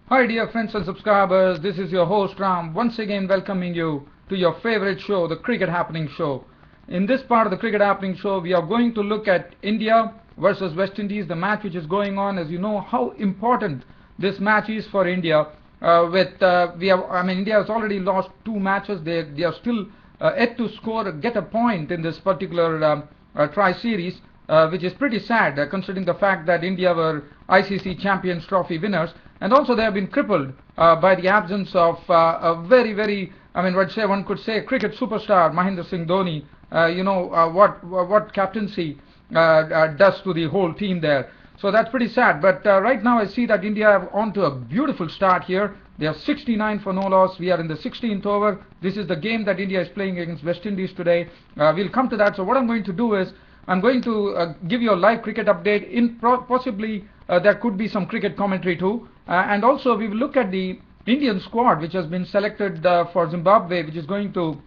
Hi dear friends and subscribers, this is your host Ram once again welcoming you to your favorite show, the Cricket Happening Show. In this part of the Cricket Happening Show, we are going to look at India versus West Indies, the match which is going on. As you know how important this match is for India. India has already lost two matches. They are still yet to get a point in this particular tri-series, which is pretty sad considering the fact that India were ICC Champions Trophy winners, and also they have been crippled by the absence of a very, one could say cricket superstar Mahendra Singh Dhoni. What captaincy does to the whole team there. So that's pretty sad. But right now I see that India have on to a beautiful start here. They are 69 for no loss. We are in the 16th over. This is the game that India is playing against West Indies today. We'll come to that. So what I'm going to do is I'm going to give you a live cricket update. Possibly there could be some cricket commentary too. And also we will look at the Indian squad which has been selected for Zimbabwe, which is going to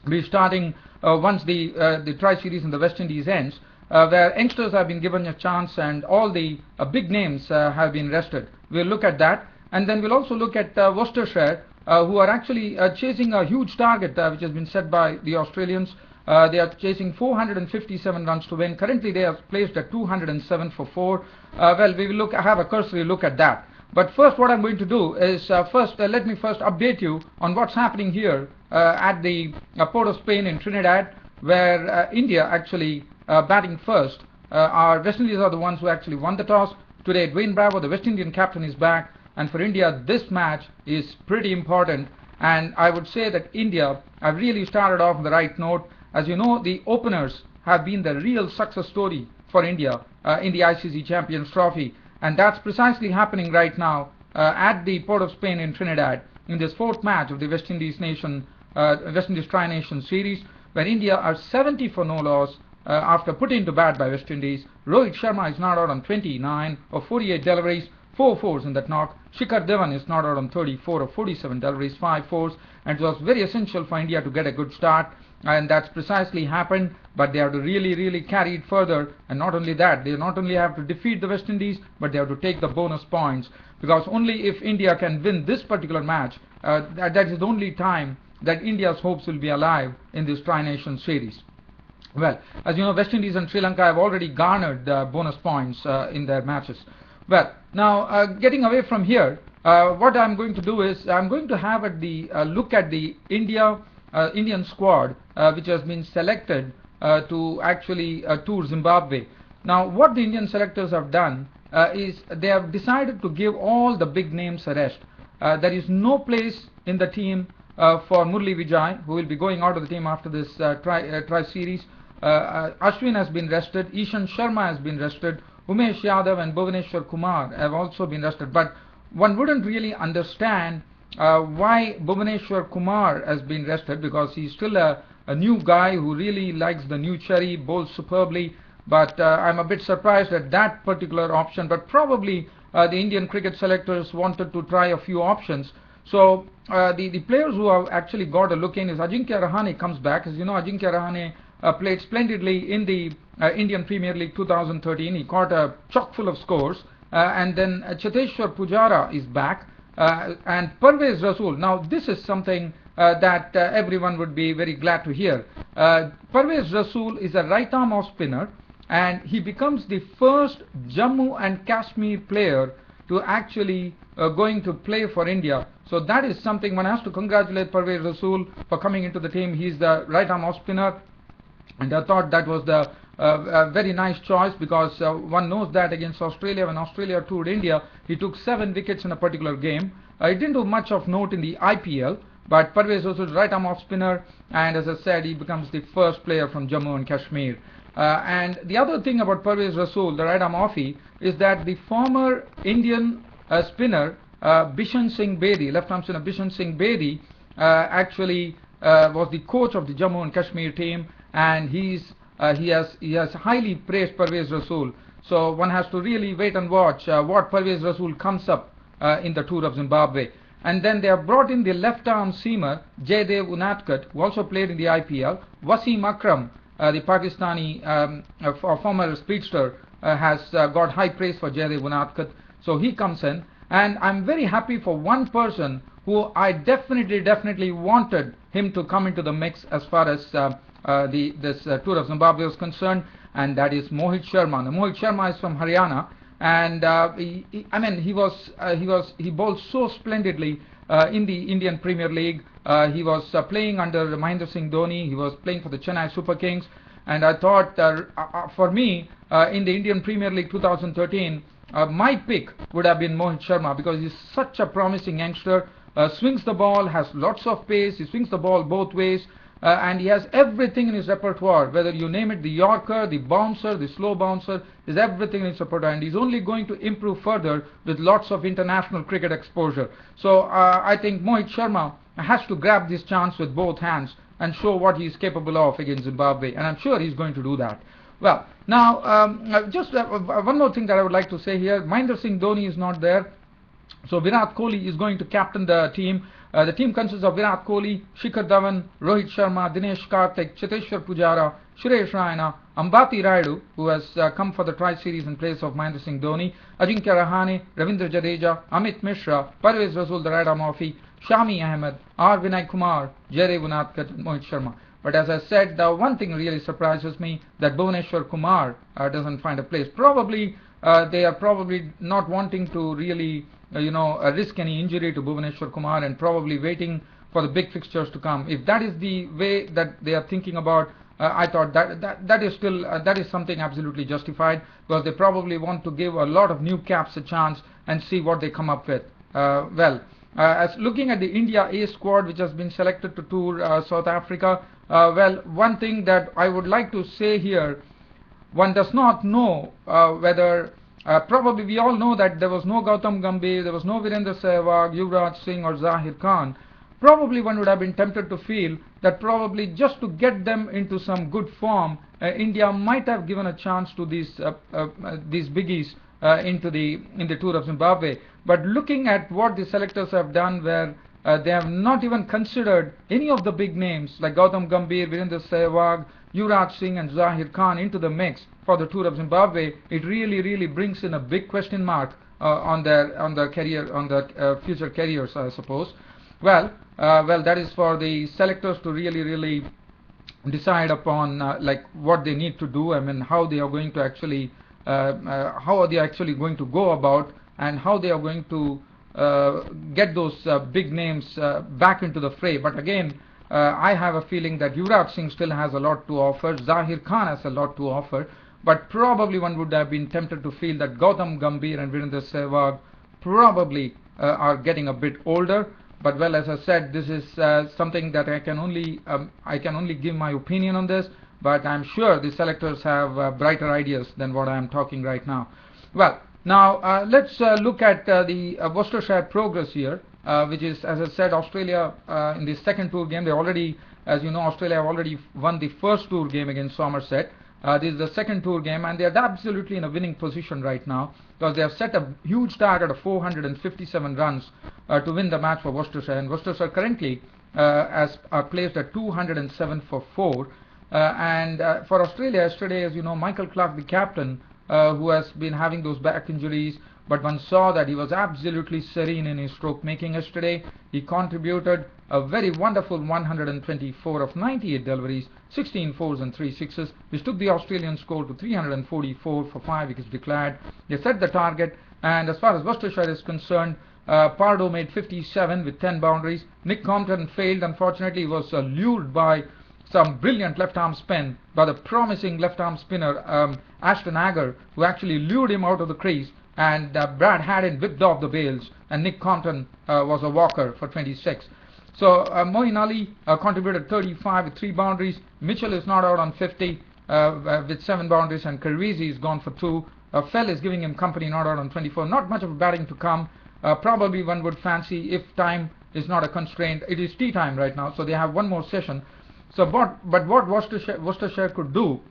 be starting once the tri-series in the West Indies ends, where youngsters have been given a chance and all the big names have been rested. We'll look at that, and then we'll also look at Worcestershire, who are actually chasing a huge target which has been set by the Australians. They are chasing 457 runs to win. Currently they are placed at 207 for 4. We will have a cursory look at that. But first what I'm going to do is let me first update you on what's happening here at the Port of Spain in Trinidad, where India actually batting first. Our West Indies are the ones who actually won the toss. Today Dwayne Bravo, the West Indian captain, is back, and for India this match is pretty important, and I would say that India have really started off on the right note. As you know, the openers have been the real success story for India in the ICC Champions Trophy, and that's precisely happening right now at the Port of Spain in Trinidad in this fourth match of the West Indies Tri-Nation Series, where India are 70 for no loss after putting to bat by West Indies. Rohit Sharma is not out on 29 of 48 deliveries, 4 fours in that knock. Shikhar Dhawan is not out on 34 of 47 deliveries, 5 fours, and it was very essential for India to get a good start, and that's precisely happened. But they have to really carry it further, and not only that, they not only have to defeat the West Indies, but they have to take the bonus points, because only if India can win this particular match, that is the only time that India's hopes will be alive in this Tri-Nation Series. Well, as you know, West Indies and Sri Lanka have already garnered bonus points in their matches. Well, now getting away from here, what I'm going to do is I'm going to have look at the Indian squad which has been selected to actually tour Zimbabwe. Now, what the Indian selectors have done is they have decided to give all the big names a rest. There is no place in the team for Murli Vijay, who will be going out of the team after this tri-series. Ashwin has been rested. Ishan Sharma has been rested. Umesh Yadav and Bhuvaneshwar Kumar have also been rested. But one wouldn't really understand why Bhuvaneshwar Kumar has been rested, because he's still a new guy who really likes the new cherry, bowls superbly. But I'm a bit surprised at that particular option. But probably the Indian cricket selectors wanted to try a few options. So the players who have actually got a look in is Ajinkya Rahane comes back. As you know, Ajinkya Rahane played splendidly in the Indian Premier League 2013. He caught a chock full of scores. And then Cheteshwar Pujara is back. And Parvez Rasool. Now this is something that everyone would be very glad to hear. Parvez Rasool is a right arm off spinner, and he becomes the first Jammu and Kashmir player to actually going to play for India. So that is something one has to congratulate Parvez Rasool for coming into the team. He's the right arm off spinner, and I thought that was the a very nice choice, because one knows that against Australia, when Australia toured India, he took 7 wickets in a particular game. He didn't do much of note in the IPL, but Parvez Rasool is right arm off spinner, and as I said, he becomes the first player from Jammu and Kashmir. And the other thing about Parvez Rasool, the right arm offie, is that the former Indian spinner Bishan Singh Bedi, left arm spinner Bishan Singh Bedi, actually was the coach of the Jammu and Kashmir team, and he has highly praised Parvez Rasool. So one has to really wait and watch what Parvez Rasool comes up in the tour of Zimbabwe. And then they have brought in the left arm seamer Jaydev Unadkat, who also played in the IPL. Wasim Akram, the Pakistani former speedster, has got high praise for Jaydev Unadkat. So he comes in. And I'm very happy for one person who I definitely wanted him to come into the mix as far as this tour of Zimbabwe is concerned, and that is Mohit Sharma. Now, Mohit Sharma is from Haryana, and he bowled so splendidly in the Indian Premier League. He was playing under Mahendra Singh Dhoni. He was playing for the Chennai Super Kings, and I thought for me in the Indian Premier League 2013, my pick would have been Mohit Sharma, because he's such a promising youngster. Swings the ball, has lots of pace, he swings the ball both ways, and he has everything in his repertoire, whether you name it, the Yorker, the bouncer, the slow bouncer, is everything in his repertoire, and he's only going to improve further with lots of international cricket exposure. So I think Mohit Sharma has to grab this chance with both hands and show what he is capable of against Zimbabwe, and I'm sure he's going to do that. Well, now just one more thing that I would like to say here. Mahendra Singh Dhoni is not there, so Virat Kohli is going to captain the team. The team consists of Virat Kohli, Shikhar Dhawan, Rohit Sharma, Dinesh Karthik, Cheteshwar Pujara, Suresh Raina, Ambati Rayudu, who has come for the tri-series in place of Mahendra Singh Dhoni, Ajinkya Rahane, Ravindra Jadeja, Amit Mishra, Parvez, Rasool, the right-arm offie, Shami Ahmed, R. Vinay Kumar, Jaydev Unadkat, and Mohit Sharma. But as I said, the one thing really surprises me, that Bhuvneshwar Kumar doesn't find a place. Probably they are probably not wanting to really risk any injury to Bhuvneshwar Kumar, and probably waiting for the big fixtures to come. If that is the way that they are thinking about, I thought that is still that is something absolutely justified, because they probably want to give a lot of new caps a chance and see what they come up with. As looking at the India A squad, which has been selected to tour South Africa, one thing that I would like to say here, one does not know whether probably we all know that there was no Gautam Gambhir, there was no Virendra Sehwag, Yuvraj Singh or Zahir Khan. Probably one would have been tempted to feel that probably just to get them into some good form, India might have given a chance to these biggies in the tour of Zimbabwe. But looking at what the selectors have done, where they have not even considered any of the big names like Gautam Gambhir, Virendra Sehwag, Yuvraj Singh and Zahir Khan into the mix for the tour of Zimbabwe, it really brings in a big question mark on their future careers, I suppose. Well, that is for the selectors to really decide upon like what they need to do. I mean, how they are going to actually how are they actually going to go about, and how they are going to get those big names back into the fray. But again, I have a feeling that Yuvraj Singh still has a lot to offer, Zahir Khan has a lot to offer, but probably one would have been tempted to feel that Gautam Gambhir and Virendra Sehwag probably are getting a bit older. But well, as I said, this is something that I can only give my opinion on this, but I'm sure the selectors have brighter ideas than what I am talking right now. Well, now let's look at the Worcestershire progress here, which is, as I said, Australia in the second tour game. They already, as you know, Australia have already won the first tour game against Somerset. This is the second tour game, and they are absolutely in a winning position right now, because they have set a huge target of 457 runs to win the match for Worcestershire. And Worcestershire currently are placed at 207 for 4. And for Australia yesterday, as you know, Michael Clarke, the captain, who has been having those back injuries, but one saw that he was absolutely serene in his stroke making yesterday. He contributed a very wonderful 124 of 98 deliveries, 16 fours and 3 sixes, which took the Australian score to 344 for 5 wickets declared. They set the target, and as far as Worcestershire is concerned, Pardo made 57 with 10 boundaries. Nick Compton failed. Unfortunately, he was lured by some brilliant left-arm spin by the promising left-arm spinner Ashton Agar, who actually lured him out of the crease, and Brad Haddin whipped off the bails, and Nick Compton was a walker for 26. So Moeen Ali contributed 35 with 3 boundaries. Mitchell is not out on 50 with 7 boundaries, and Carrizi is gone for 2. Fell is giving him company, not out on 24. Not much of batting to come. Probably one would fancy, if time is not a constraint, it is tea time right now, so they have one more session. So, but what Worcestershire could do,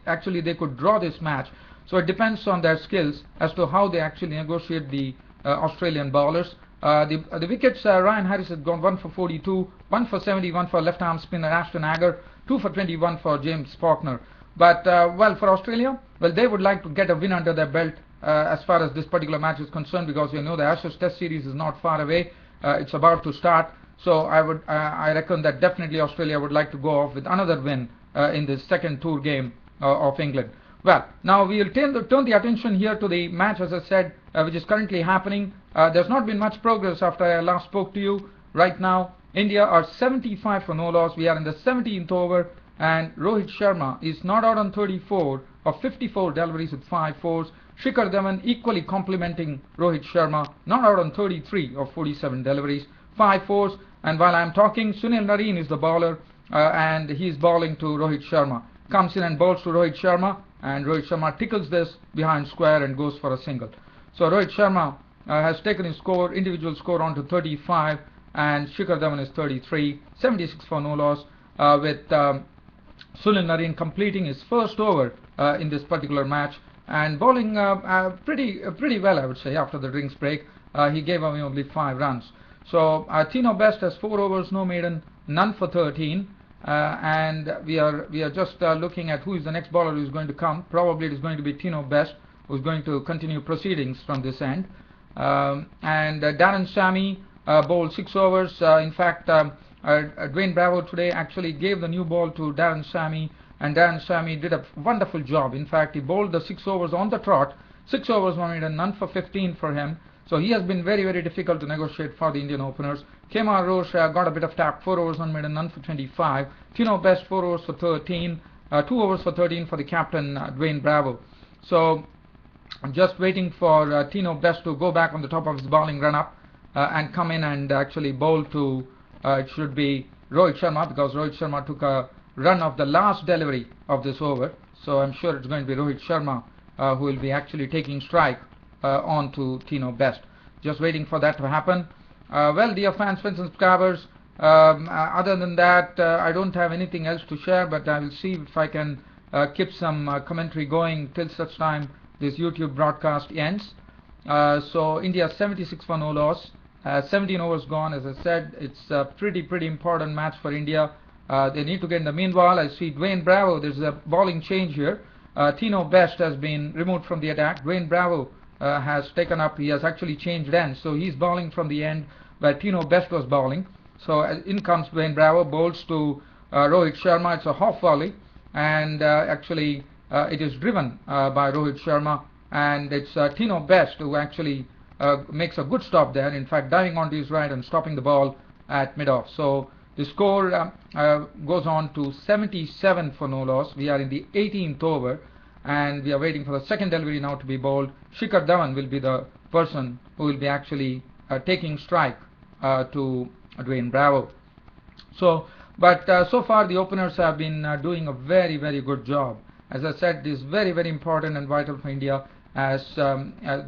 actually they could draw this match. So it depends on their skills as to how they actually negotiate the Australian bowlers. The wickets, Ryan Harris has gone 1 for 42, 1 for 71 for left-arm spinner Ashton Agar, 2 for 21 for James Faulkner. But well, for Australia, well, they would like to get a win under their belt as far as this particular match is concerned, because you know the Ashes Test series is not far away. It's about to start. So I reckon that definitely Australia would like to go off with another win in this second tour game of England. Well, now we will turn the attention here to the match, as I said, which is currently happening. There's not been much progress after I last spoke to you. Right now, India are 75 for no loss. We are in the 17th over, and Rohit Sharma is not out on 34 of 54 deliveries with 5 fours. Shikhar Dhawan equally complimenting Rohit Sharma, not out on 33 of 47 deliveries, 5 fours. And while I'm talking, Sunil Narine is the bowler, and he's bowling to Rohit Sharma. Comes in and bowls to Rohit Sharma, and Rohit Sharma tickles this behind square and goes for a single. So Rohit Sharma has taken his individual score on to 35, and Shikhar Dhawan is 33, 76 for no loss, with Sunil Narine completing his first over in this particular match and bowling pretty well, I would say, after the drinks break. He gave away only 5 runs. So Tino Best has 4 overs, no maiden, none for 13. And we are just looking at who is the next bowler who is going to come. Probably it is going to be Tino Best, who is going to continue proceedings from this end. And Darren Sammy bowled 6 overs. In fact, Dwayne Bravo today actually gave the new ball to Darren Sammy, and Darren Sammy did a wonderful job. In fact, he bowled the 6 overs on the trot. 6 overs, 1 maiden, none for 15 for him. So he has been very difficult to negotiate for the Indian openers. Kemar Roche got a bit of tap, 4 overs, 1 maiden, none for 25. Tino Best, 4 overs for 13. 2 overs for 13 for the captain, Dwayne Bravo. So I'm just waiting for Tino Best to go back on the top of his bowling run-up and come in and actually bowl to, it should be Rohit Sharma, because Rohit Sharma took a run of the last delivery of this over. So I'm sure it's going to be Rohit Sharma who will be actually taking strike on to Tino Best. Just waiting for that to happen. Well, dear fans, friends and subscribers, other than that, I don't have anything else to share, but I will see if I can keep some commentary going till such time this YouTube broadcast ends. So India 76 for no loss, 17 overs gone. As I said, it's a pretty important match for India. They need to get in the meanwhile. I see Dwayne Bravo, there's a bowling change here. Tino Best has been removed from the attack. Dwayne Bravo has taken up, he has actually changed ends, so he's bowling from the end where Tino Best was bowling. So in comes Dwayne Bravo, bowls to Rohit Sharma. It's a half volley, and actually it is driven by Rohit Sharma, and it's Tino Best who actually makes a good stop there, in fact diving onto his right and stopping the ball at mid-off. So the score goes on to 77 for no loss. We are in the 18th over, and we are waiting for the second delivery now to be bowled. Shikhar Dhawan will be the person who will be actually taking strike to Dwayne Bravo. So, but so far the openers have been doing a very good job. As I said, this is very important and vital for India, as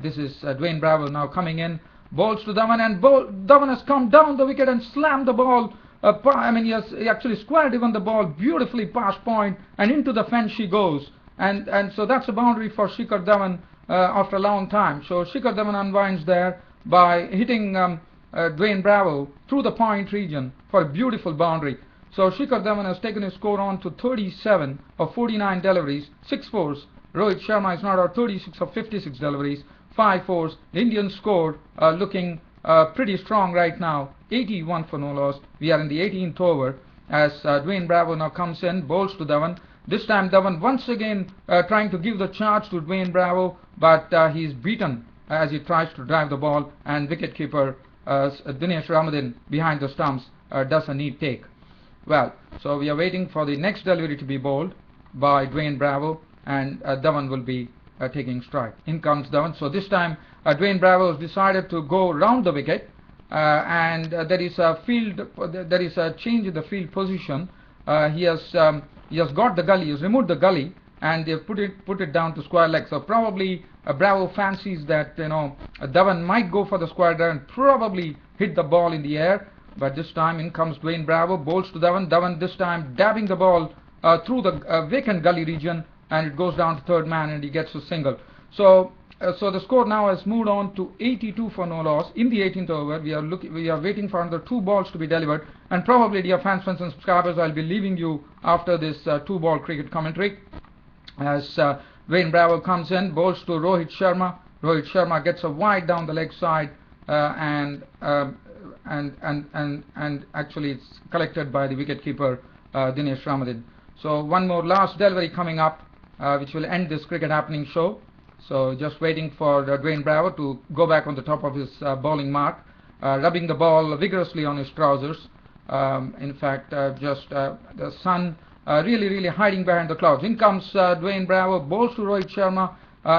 this is Dwayne Bravo now coming in, bowls to Dhawan, and Dhawan has come down the wicket and slammed the ball. He actually squared even the ball beautifully past point, and into the fence she goes. And so that's a boundary for Shikhar Dhawan after a long time. So Shikhar Dhawan unwinds there by hitting Dwayne Bravo through the point region for a beautiful boundary. So Shikhar Dhawan has taken his score on to 37 of 49 deliveries, 6 fours. Rohit Sharma is not out, 36 of 56 deliveries, 5 fours. The Indian score looking pretty strong right now, 81 for no loss. We are in the 18th over as Dwayne Bravo now comes in, bowls to Dhawan. This time Dhawan once again trying to give the charge to Dwayne Bravo, but he's beaten as he tries to drive the ball, and wicketkeeper Dinesh Ramadhan behind the stumps does a neat take. Well, so we are waiting for the next delivery to be bowled by Dwayne Bravo, and Dhawan will be taking strike. In comes Dhawan. So this time Dwayne Bravo has decided to go round the wicket, and there is a change in the field position. He has got the gully, he has removed the gully, and they've put it down to square leg. So probably Bravo fancies that Dhawan might go for the square there and probably hit the ball in the air. But this time in comes Dwayne Bravo, bowls to Dhawan. Dhawan this time dabbing the ball through the vacant gully region, and it goes down to third man, and he gets a single. So the score now has moved on to 82 for no loss in the 18th over. We are waiting for another 2 balls to be delivered, and probably, dear fans, friends and subscribers, I'll be leaving you after this 2-ball cricket commentary, as Dwayne Bravo comes in, bowls to Rohit Sharma. Rohit Sharma gets a wide down the leg side, and actually it's collected by the wicketkeeper Dinesh Ramadhin. So one more last delivery coming up, which will end this cricket happening show. So just waiting for Dwayne Bravo to go back on the top of his bowling mark, rubbing the ball vigorously on his trousers. In fact, the sun really hiding behind the clouds. In comes Dwayne Bravo, bowls to Rohit Sharma.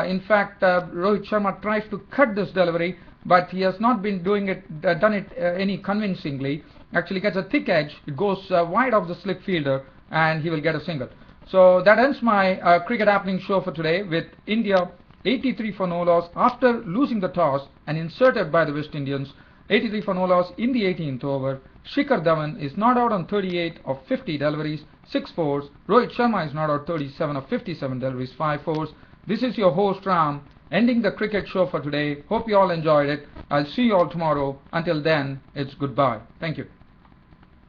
In fact, Rohit Sharma tries to cut this delivery, but he has not been done it any convincingly. Actually gets a thick edge, it goes wide of the slip fielder, and he will get a single. So that ends my cricket happening show for today, with India 83 for no loss after losing the toss and inserted by the West Indians. 83 for no loss in the 18th over. Shikhar Dhawan is not out on 38 of 50 deliveries, 6 fours. Rohit Sharma is not out 37 of 57 deliveries, 5 fours. This is your host Ram, ending the cricket show for today. Hope you all enjoyed it. I'll see you all tomorrow. Until then, it's goodbye. Thank you.